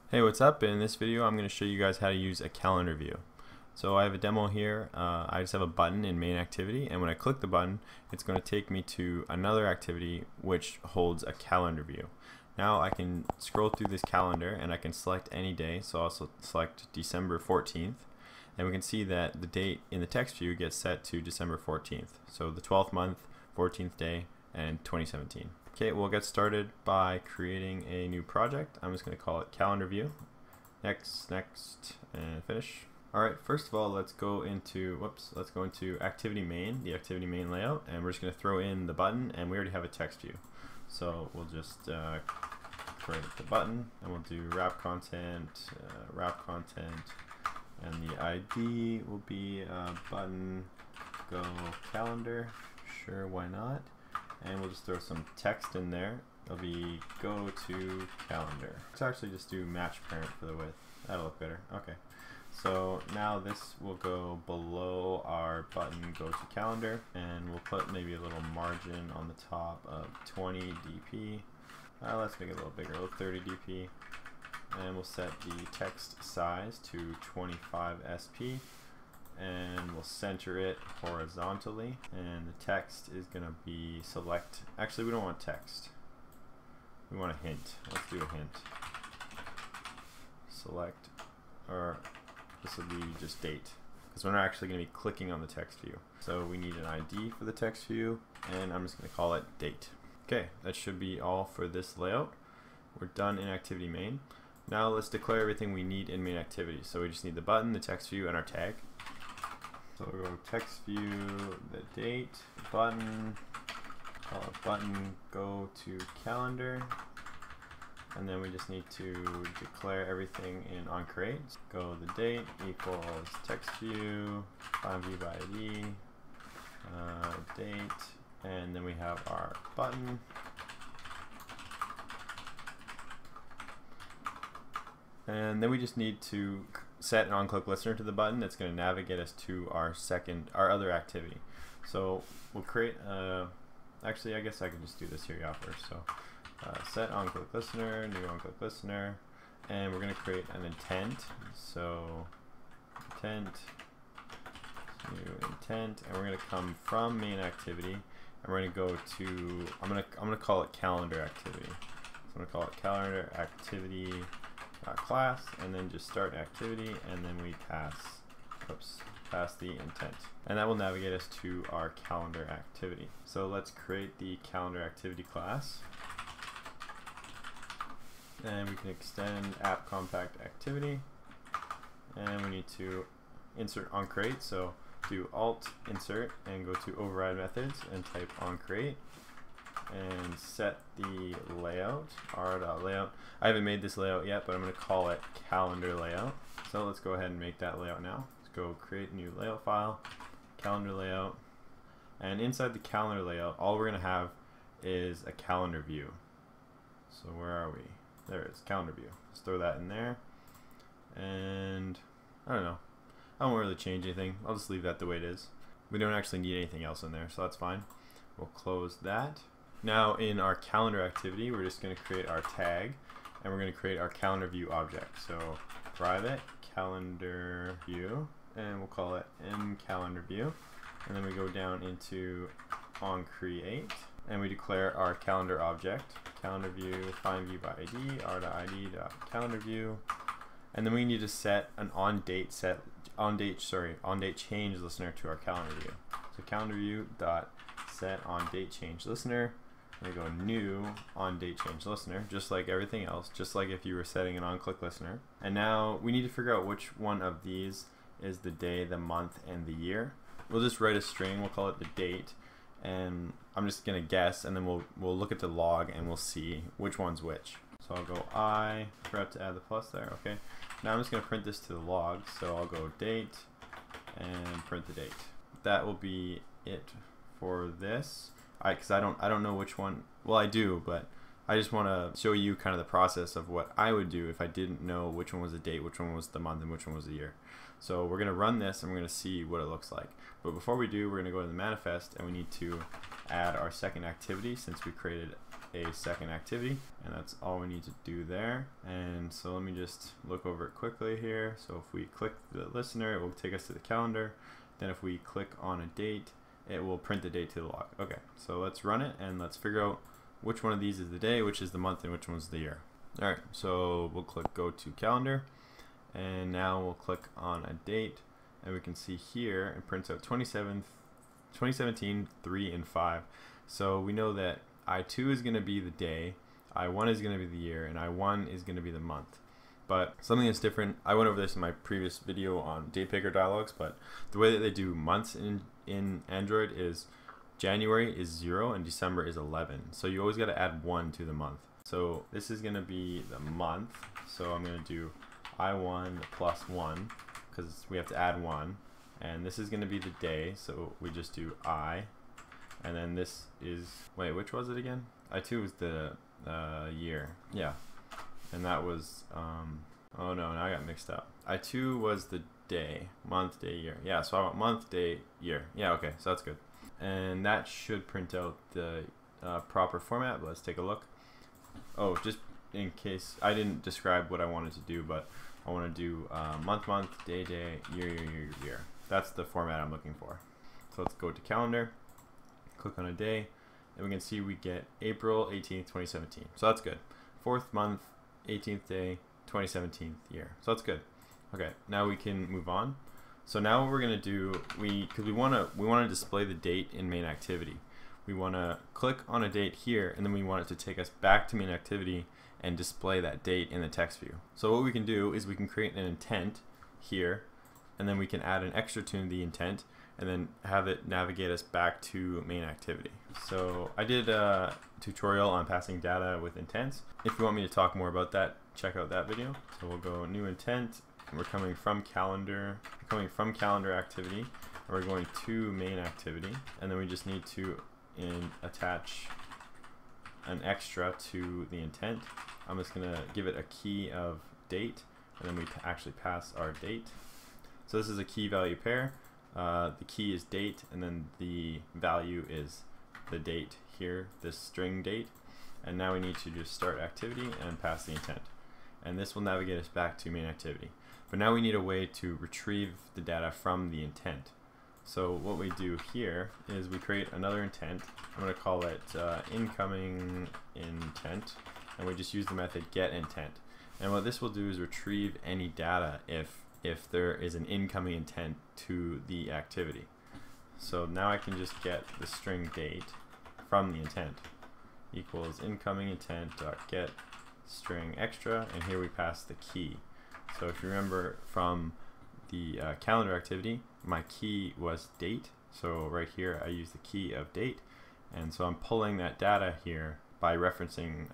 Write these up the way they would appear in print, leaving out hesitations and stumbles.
Hey, what's up? In this video I'm going to show you guys how to use a calendar view. So I have a demo here. I just have a button in main activity, and when I click the button it's going to take me to another activity which holds a calendar view. Now I can scroll through this calendar and I can select any day, so I'll select December 14th, and we can see that the date in the text view gets set to December 14th, so the 12th month, 14th day, and 2017. Okay, we'll get started by creating a new project. I'm just going to call it CalendarView. Next, and finish. Alright, first of all, let's go into activity main, the activity main layout, and we're just going to throw in the button, and we already have a text view. So we'll just create the button, and we'll do wrap content, and the ID will be button go calendar. Sure, why not? And we'll just throw some text in there. It'll be go to calendar. Let's actually just do match parent for the width. That'll look better. Okay. So now this will go below our button go to calendar, and we'll put maybe a little margin on the top of 20 dp. Let's make it a little bigger, 30 dp. And we'll set the text size to 25 sp. And we'll center it horizontally, and the text is going to be select. Actually, we don't want text, we want a hint. Let's do a hint. Select, or this will be just date, because we're not actually going to be clicking on the text view. So we need an ID for the text view, and I'm just going to call it date. Okay, that should be all for this layout. We're done in activity main. Now let's declare everything we need in main activity. So we just need the button, the text view, and our tag. So we'll go text view, the date, button, call it button go to calendar, and then we just need to declare everything in onCreate. Go the date equals text view, find view by ID, date, and then we have our button. And then we just need to set an on-click listener to the button that's going to navigate us to our other activity. So we'll create actually I guess I can just do this here first. So set on-click listener, new on-click listener, and we're going to create an intent. So intent, new intent, and we're going to come from main activity, and we're going to go to, I'm going to call it calendar activity. So I'm going to call it calendar activity class, and then just start activity, and then we pass the intent, and that will navigate us to our calendar activity. So let's create the calendar activity class, and we can extend app compact activity, and we need to insert on create. So do alt insert and go to override methods and type on create, and set the layout, r.layout. I haven't made this layout yet, but I'm going to call it calendar layout. So let's go ahead and make that layout now. Let's go create a new layout file, calendar layout, and inside the calendar layout all we're going to have is a calendar view. So where are we? There it is, calendar view. Let's throw that in there, and I don't know, I won't really change anything. I'll just leave that the way it is. We don't actually need anything else in there, so that's fine. We'll close that. Now in our calendar activity, we're just going to create our tag, and we're going to create our calendar view object. So private calendar view, and we'll call it mCalendarView, and then we go down into onCreate, and we declare our calendar object, calendar view, find view by ID, r.id.calendarView, and then we need to set an on date change listener to our calendar view. So calendar view dot set on date change listener. We go new on date change listener, just like everything else, just like if you were setting an on click listener. And now we need to figure out which one of these is the day, the month, and the year. We'll just write a string, we'll call it the date, and I'm just gonna guess, and then we'll look at the log and we'll see which one's which. So I'll go forgot to add the plus there, okay. Now I'm just gonna print this to the log, so I'll go date and print the date. That will be it for this. Because I don't know which one. Well, I do, but I just want to show you kind of the process of what I would do if I didn't know which one was the date, which one was the month, and which one was the year. So we're going to run this, and we're going to see what it looks like. But before we do, we're going to go to the manifest, and we need to add our second activity, since we created a second activity, and that's all we need to do there. And so let me just look over it quickly here. So if we click the listener, it will take us to the calendar. Then if we click on a date, it will print the date to the log. Okay, so let's run it and let's figure out which one of these is the day, which is the month, and which one's the year. All right, so we'll click go to calendar, and now we'll click on a date, and we can see here it prints out 2017, 3, and 5. So we know that I2 is going to be the day, I1 is going to be the year, and I1 is going to be the month. But something that's different, I went over this in my previous video on date picker dialogues, but the way that they do months in Android is January is 0 and December is 11. So you always got to add 1 to the month. So this is going to be the month. So I'm going to do I1 plus 1 because we have to add 1. And this is going to be the day. So we just do I. And then this is, wait, which was it again? I2 was the year. Yeah. And that was, oh no, now I got mixed up. I2 was the day, month, day, year. Yeah, so I want month, day, year. Yeah, okay, so that's good. And that should print out the proper format, but let's take a look. Oh, just in case, I didn't describe what I wanted to do, but I want to do month, month, day, day, year, year, year, year. That's the format I'm looking for. So let's go to calendar, click on a day, and we can see we get April 18th, 2017. So that's good. 4th month, 18th day, 2017 year. So that's good. Okay, now we can move on. So now what we're gonna do, because we wanna display the date in main activity. We wanna click on a date here, and then we want it to take us back to main activity and display that date in the text view. So what we can do is we can create an intent here, and then we can add an extra to the intent, and then have it navigate us back to main activity. So I did a tutorial on passing data with intents. If you want me to talk more about that, check out that video. So we'll go new intent, and we're coming from calendar activity, and we're going to main activity, and then we just need to attach an extra to the intent. I'm just gonna give it a key of date, and then we actually pass our date. So this is a key value pair. The key is date, and then the value is the date here, this string date. And now we need to just start activity and pass the intent. And this will navigate us back to main activity. But now we need a way to retrieve the data from the intent. So what we do here is we create another intent. I'm going to call it incoming intent, and we just use the method getIntent. And what this will do is retrieve any data if there is an incoming intent to the activity. So now I can just get the string date from the intent equals incoming intent dot get string extra, and here we pass the key. So if you remember from the calendar activity, my key was date. So right here I use the key of date, and so I'm pulling that data here by referencing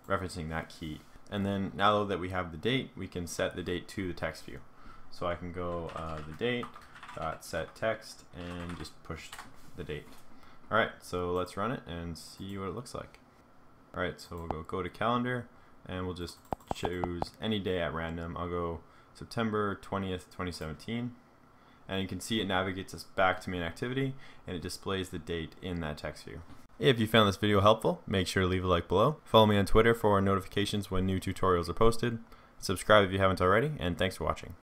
that key. And then now that we have the date, we can set the date to the text view. So I can go the date dot set text and just push the date. All right, so let's run it and see what it looks like. All right, so we'll go to calendar, and we'll just choose any day at random. I'll go September 20th, 2017. And you can see it navigates us back to main activity, and it displays the date in that text view. If you found this video helpful, make sure to leave a like below. Follow me on Twitter for notifications when new tutorials are posted. Subscribe if you haven't already, and thanks for watching.